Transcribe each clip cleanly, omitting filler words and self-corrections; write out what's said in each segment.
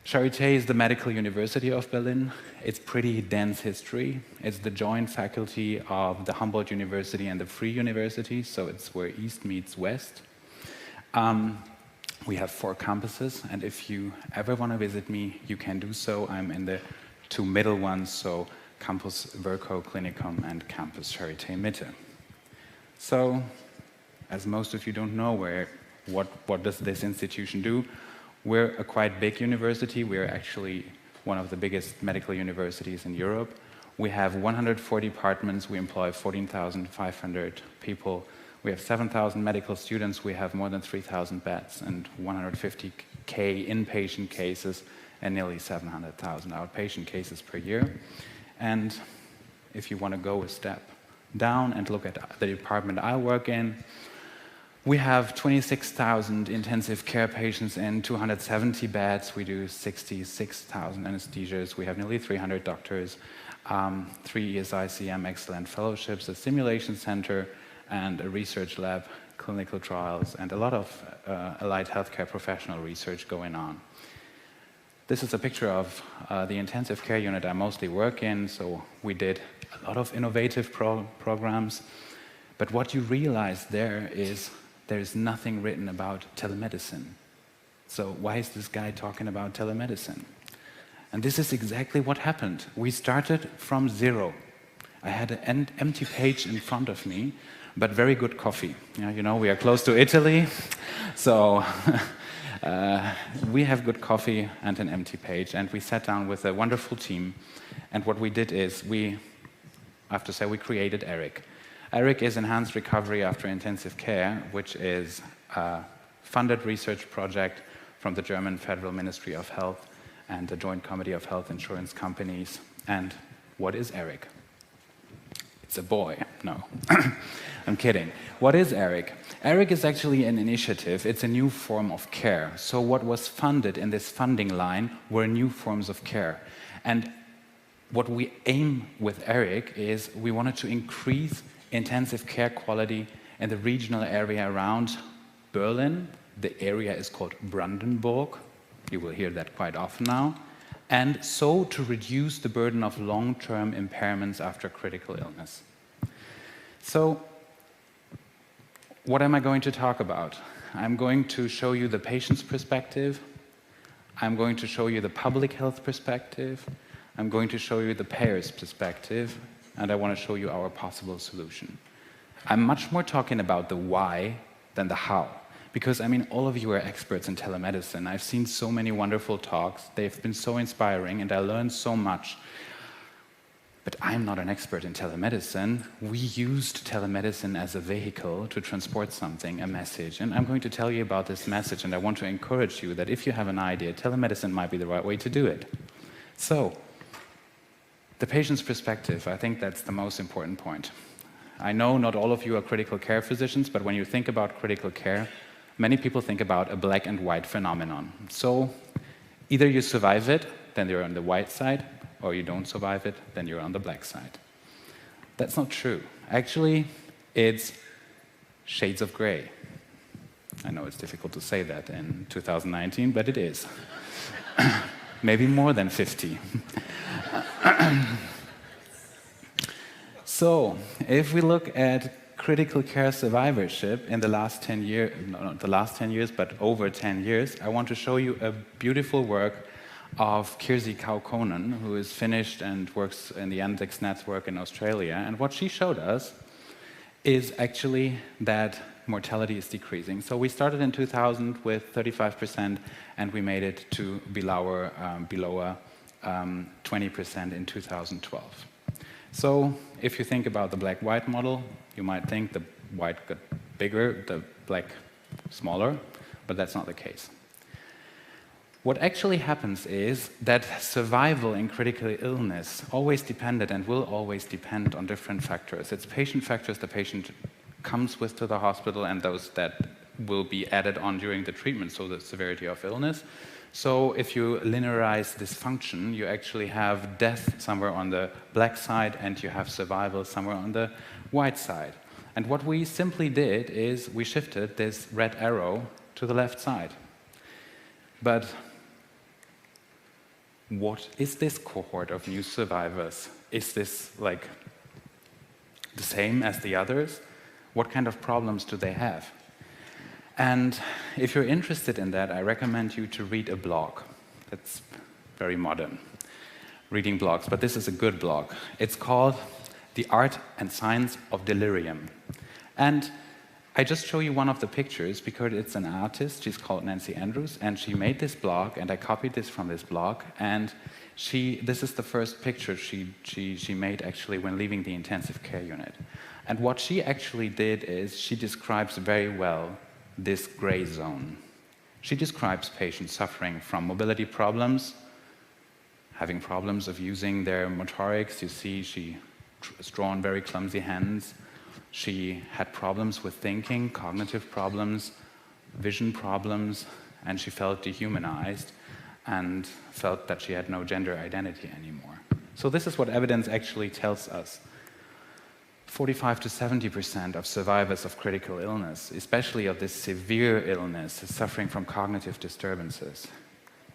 Charité is the medical university of Berlin. It's pretty dense history. It's the joint faculty of the Humboldt University and the Free University, so it's where East meets West. We have 4 campuses, and if you ever want to visit me, you can do so. I'm in the 2 middle ones, so Campus Virchow Klinikum and Campus Charité Mitte. So, as most of you don't know, what does this institution do? We're a quite big university. We're actually one of the biggest medical universities in Europe. We have 140 departments. We employ 14,500 people. We have 7,000 medical students. We have more than 3,000 beds and 150K inpatient cases and nearly 700,000 outpatient cases per year. And if you want to go a step down and look at the department I work in, we have 26,000 intensive care patients in 270 beds. We do 66,000 anesthesias. We have nearly 300 doctors, 3 ESICM excellent fellowships, a simulation center, and a research lab, clinical trials, and a lot of allied healthcare professional research going on. This is a picture of the intensive care unit I mostly work in. So we did a lot of innovative programs. But what you realize there is nothing written about telemedicine. So why is this guy talking about telemedicine? And this is exactly what happened. We started from zero. I had an empty page in front of me, but very good coffee. You know, we are close to Italy, so we have good coffee and an empty page. And we sat down with a wonderful team. And what we did is I have to say, we created ERIC. ERIC is Enhanced Recovery After Intensive Care, which is a funded research project from the German Federal Ministry of Health and the Joint Committee of Health Insurance Companies. And what is ERIC? It's a boy. No, I'm kidding. What is ERIC? ERIC is actually an initiative. It's a new form of care. So what was funded in this funding line were new forms of care. And what we aim with ERIC is we wanted to increase intensive care quality in the regional area around Berlin. The area is called Brandenburg. You will hear that quite often now. And so to reduce the burden of long-term impairments after critical illness. So what am I going to talk about? I'm going to show you the patient's perspective. I'm going to show you the public health perspective. I'm going to show you the payer's perspective. And I want to show you our possible solution. I'm much more talking about the why than the how. Because, I mean, all of you are experts in telemedicine. I've seen so many wonderful talks. They've been so inspiring, and I learned so much. But I'm not an expert in telemedicine. We used telemedicine as a vehicle to transport something, a message. And I'm going to tell you about this message, and I want to encourage you that if you have an idea, telemedicine might be the right way to do it. So, the patient's perspective, I think that's the most important point. I know not all of you are critical care physicians, but when you think about critical care, many people think about a black and white phenomenon. So either you survive it, then you're on the white side, or you don't survive it, then you're on the black side. That's not true. Actually, it's shades of gray. I know it's difficult to say that in 2019, but it is. Maybe more than 50. So, if we look at critical care survivorship in the last 10 years, not the last 10 years, but over 10 years, I want to show you a beautiful work of Kirsi Kaukonen, who is Finnish and works in the Andex network in Australia. And what she showed us is actually that mortality is decreasing. So we started in 2000 with 35%, and we made it to below 20% in 2012. So if you think about the black-white model, you might think the white got bigger, the black smaller, but that's not the case. What actually happens is that survival in critical illness always depended and will always depend on different factors. It's patient factors the patient comes with to the hospital and those that will be added on during the treatment, so the severity of illness. So if you linearize this function, you actually have death somewhere on the black side and you have survival somewhere on the white side. And what we simply did is we shifted this red arrow to the left side. But what is this cohort of new survivors? Is this like the same as the others? What kind of problems do they have? And if you're interested in that, I recommend you to read a blog. That's very modern, reading blogs, but this is a good blog. It's called The Art and Science of Delirium. And I just show you one of the pictures because it's an artist. She's called Nancy Andrews, and she made this blog, and I copied this from this blog. And this is the first picture she made actually when leaving the intensive care unit. And what she actually did is she describes very well this gray zone. She describes patients suffering from mobility problems, having problems of using their motorics. You see, she has drawn very clumsy hands. She had problems with thinking, cognitive problems, vision problems, and she felt dehumanized and felt that she had no gender identity anymore. So this is what evidence actually tells us. 45 to 70% of survivors of critical illness, especially of this severe illness, is suffering from cognitive disturbances.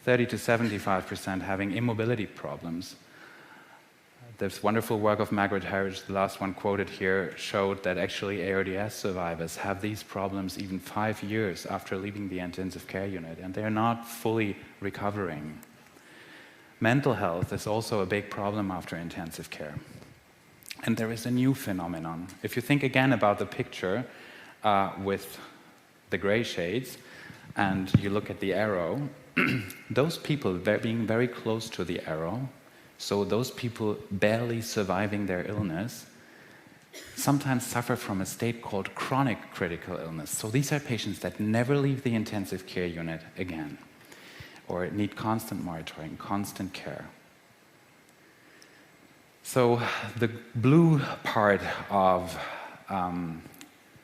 30 to 75% having immobility problems. This wonderful work of Margaret Harridge, the last one quoted here, showed that actually ARDS survivors have these problems even 5 years after leaving the intensive care unit, and they're not fully recovering. Mental health is also a big problem after intensive care. And there is a new phenomenon. If you think again about the picture with the gray shades, and you look at the arrow, those people being very close to the arrow, so those people barely surviving their illness, sometimes suffer from a state called chronic critical illness. So these are patients that never leave the intensive care unit again, or need constant monitoring, constant care. So the blue part of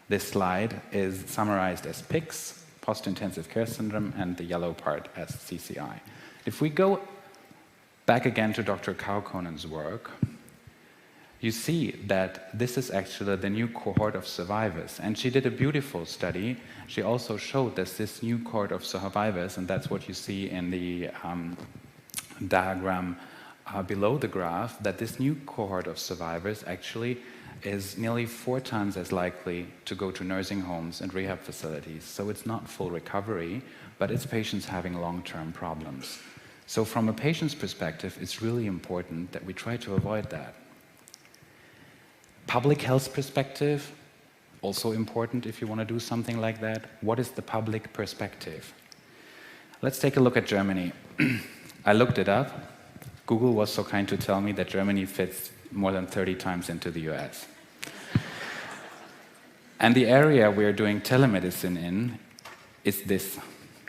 this slide is summarized as PICS, post-intensive care syndrome, and the yellow part as CCI. If we go back again to Dr. Kaukonen's work, you see that this is actually the new cohort of survivors. And she did a beautiful study. She also showed that this new cohort of survivors, and that's what you see in the diagram below the graph, that this new cohort of survivors actually is nearly 4 times as likely to go to nursing homes and rehab facilities. So it's not full recovery, but it's patients having long-term problems. So from a patient's perspective, it's really important that we try to avoid that. Public health perspective, also important if you want to do something like that. What is the public perspective? Let's take a look at Germany. I looked it up. Google was so kind to tell me that Germany fits more than 30 times into the US. And the area we're doing telemedicine in is this.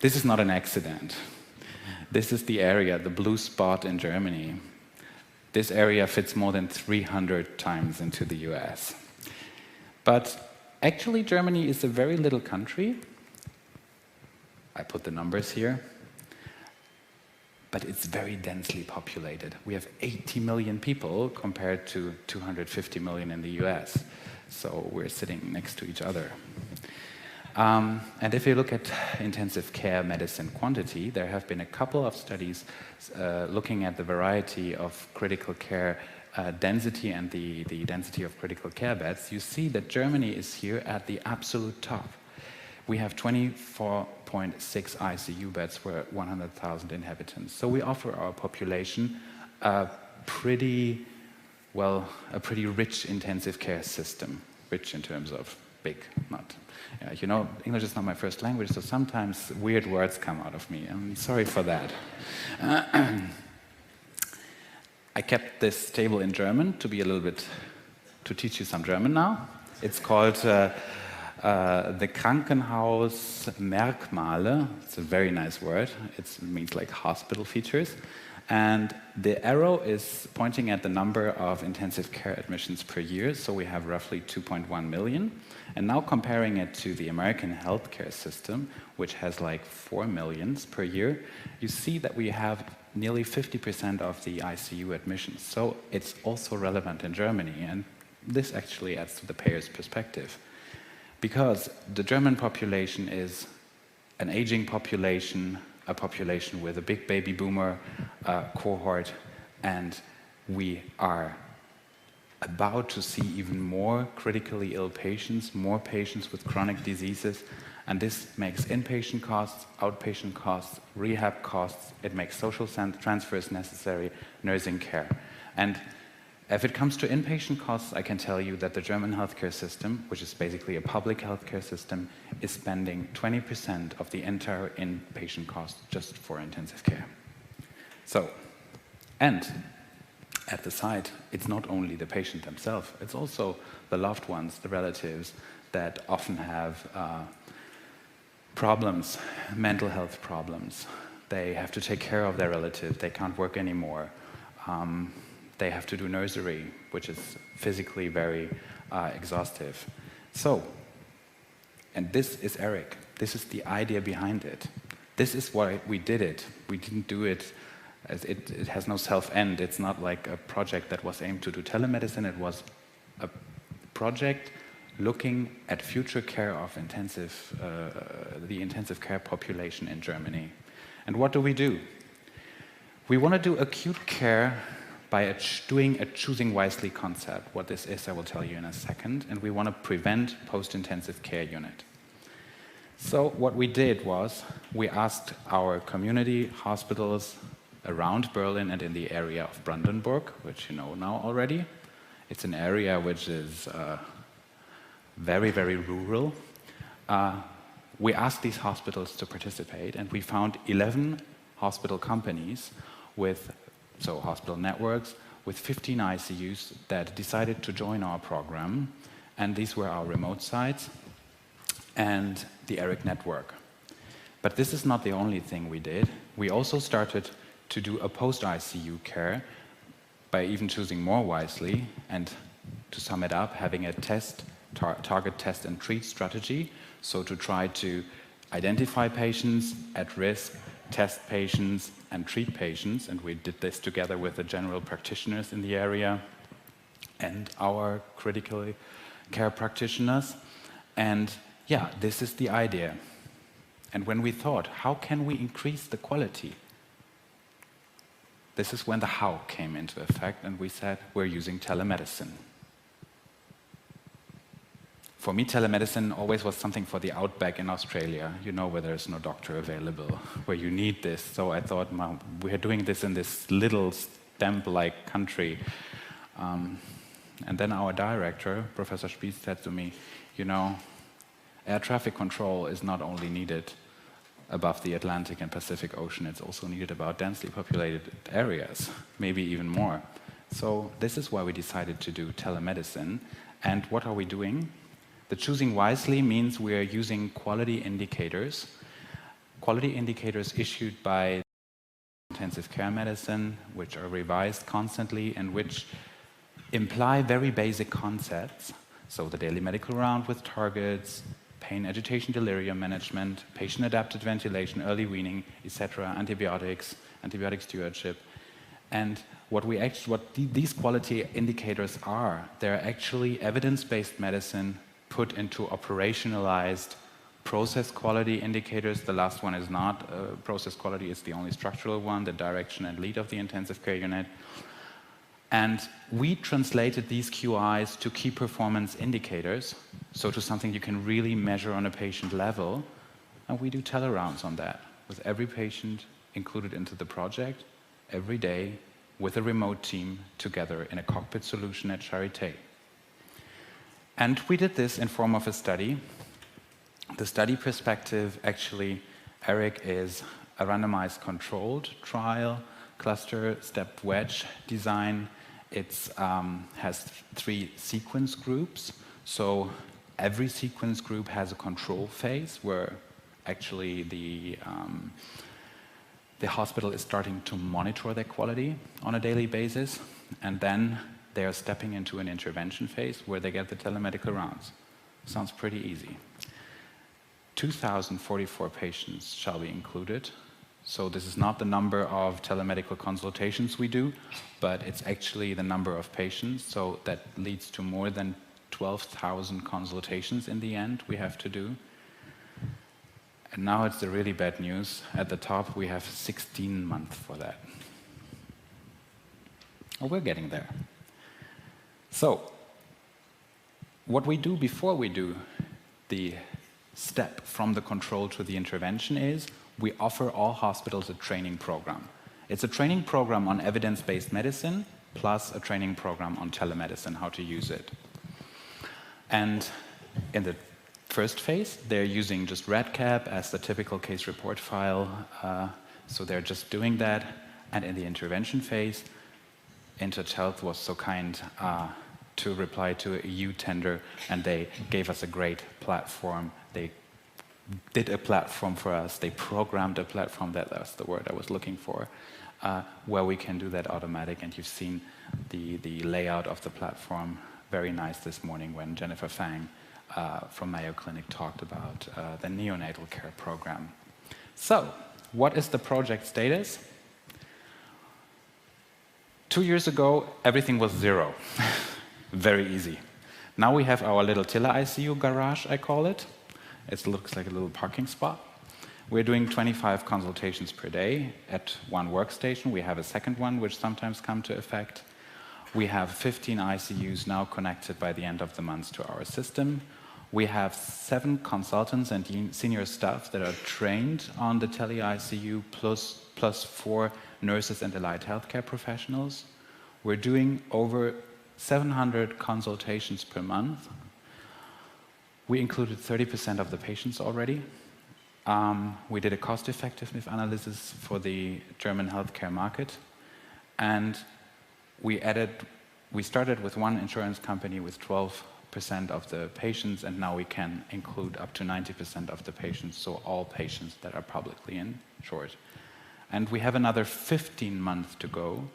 This is not an accident. This is the area, the blue spot in Germany. This area fits more than 300 times into the US. But actually, Germany is a very little country. I put the numbers here. But it's very densely populated. We have 80 million people compared to 250 million in the US. So we're sitting next to each other. And if you look at intensive care medicine quantity, there have been a couple of studies looking at the variety of critical care density and the density of critical care beds. You see that Germany is here at the absolute top. We have 24.6 ICU beds for 100,000 inhabitants. So we offer our population a pretty rich intensive care system. Rich in terms of big, not. You know, English is not my first language, so sometimes weird words come out of me. I'm sorry for that. I kept this table in German to teach you some German now. It's called the Krankenhausmerkmale. It's a very nice word. It means like hospital features. And the arrow is pointing at the number of intensive care admissions per year. So we have roughly 2.1 million. And now comparing it to the American healthcare system, which has like 4 million per year, you see that we have nearly 50% of the ICU admissions. So it's also relevant in Germany. And this actually adds to the payer's perspective. Because the German population is an aging population, a population with a big baby boomer cohort, and we are about to see even more critically ill patients, more patients with chronic diseases, and this makes inpatient costs, outpatient costs, rehab costs, it makes social transfers necessary, nursing care. And if it comes to inpatient costs, I can tell you that the German healthcare system, which is basically a public healthcare system, is spending 20% of the entire inpatient cost just for intensive care. So, and at the site, it's not only the patient themselves, it's also the loved ones, the relatives that often have problems, mental health problems. They have to take care of their relatives, they can't work anymore. They have to do nursery, which is physically very exhaustive. So, and this is Eric. This is the idea behind it. This is why we did it. We didn't do it as it has no self-end. It's not like a project that was aimed to do telemedicine. It was a project looking at future care of the intensive care population in Germany. And what do? We want to do acute care by doing a choosing wisely concept. What this is, I will tell you in a second. And we want to prevent post-intensive care unit. So what we did was, we asked our community hospitals around Berlin and in the area of Brandenburg, which you know now already. It's an area which is very, very rural. We asked these hospitals to participate, and we found 11 hospital companies so hospital networks with 15 ICUs that decided to join our program, and these were our remote sites and the ERIC network. But this is not the only thing we did. We also started to do a post-ICU care by even choosing more wisely, and to sum it up, having a target test and treat strategy, so to try to identify patients at risk, test patients and treat patients, and we did this together with the general practitioners in the area and our critical care practitioners. And yeah, this is the idea. And when we thought, how can we increase the quality? This is when the how came into effect, and we said, we're using telemedicine. For me, telemedicine always was something for the outback in Australia, you know, where there's no doctor available, where you need this. So I thought, well, we're doing this in this little stamp-like country. And then our director, Professor Spieß, said to me, you know, air traffic control is not only needed above the Atlantic and Pacific Ocean, it's also needed about densely populated areas, maybe even more. So this is why we decided to do telemedicine. And what are we doing? The choosing wisely means we are using quality indicators issued by intensive care medicine, which are revised constantly and which imply very basic concepts. So the daily medical round with targets, pain, agitation, delirium management, patient-adapted ventilation, early weaning, etc., antibiotics, antibiotic stewardship. And what these quality indicators are, they're actually evidence-based medicine put into operationalized process quality indicators. The last one is not process quality, it's the only structural one, the direction and lead of the intensive care unit. And we translated these QIs to key performance indicators, so to something you can really measure on a patient level, and we do telerounds on that, with every patient included into the project, every day, with a remote team together in a cockpit solution at Charité. And we did this in form of a study. The study perspective, actually, ERIC is a randomized controlled trial, cluster step wedge design. It has 3 sequence groups. So every sequence group has a control phase where actually the hospital is starting to monitor their quality on a daily basis, and then they are stepping into an intervention phase where they get the telemedical rounds. Sounds pretty easy. 2,044 patients shall be included. So this is not the number of telemedical consultations we do, but it's actually the number of patients. So that leads to more than 12,000 consultations in the end we have to do. And now it's the really bad news. At the top, we have 16 months for that. Oh, we're getting there. So, what we do before we do the step from the control to the intervention is we offer all hospitals a training program. It's a training program on evidence-based medicine plus a training program on telemedicine, how to use it. And in the first phase, they're using just REDCap as the typical case report file, so they're just doing that. And in the intervention phase, InTouch was so kind to reply to a EU tender, and they gave us a great platform. They did a platform for us. They programmed a platform, that's the word I was looking for, where we can do that automatic. And you've seen the layout of the platform, very nice this morning when Jennifer Fang from Mayo Clinic talked about the neonatal care program. So, what is the project status? 2 years ago, everything was zero. Very easy. Now we have our little Tiller ICU garage, I call it. It looks like a little parking spot. We're doing 25 consultations per day at one workstation. We have a second one, which sometimes come to effect. We have 15 ICUs now connected by the end of the month to our system. We have 7 consultants and senior staff that are trained on the tele-ICU, plus 4 nurses and allied healthcare professionals. We're doing over 700 consultations per month. We included 30% of the patients already. We did a cost-effectiveness analysis for the German healthcare market. And we started with one insurance company with 12% of the patients, and now we can include up to 90% of the patients, so all patients that are publicly insured. And we have another 15 months to go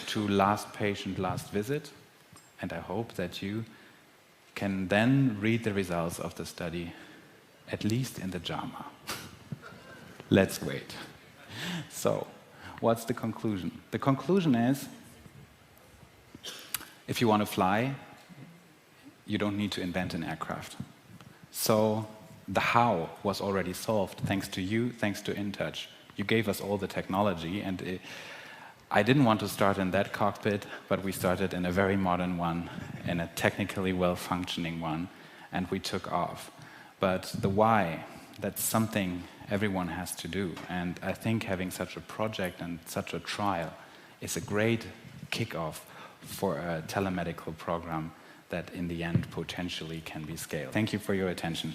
to last patient, last visit, and I hope that you can then read the results of the study, at least in the JAMA. Let's wait. So, what's the conclusion? The conclusion is, if you want to fly, you don't need to invent an aircraft. So, the how was already solved thanks to you, thanks to InTouch. You gave us all the technology, and I didn't want to start in that cockpit, but we started in a very modern one, in a technically well-functioning one, and we took off. But the why, that's something everyone has to do, and I think having such a project and such a trial is a great kickoff for a telemedical program that in the end potentially can be scaled. Thank you for your attention.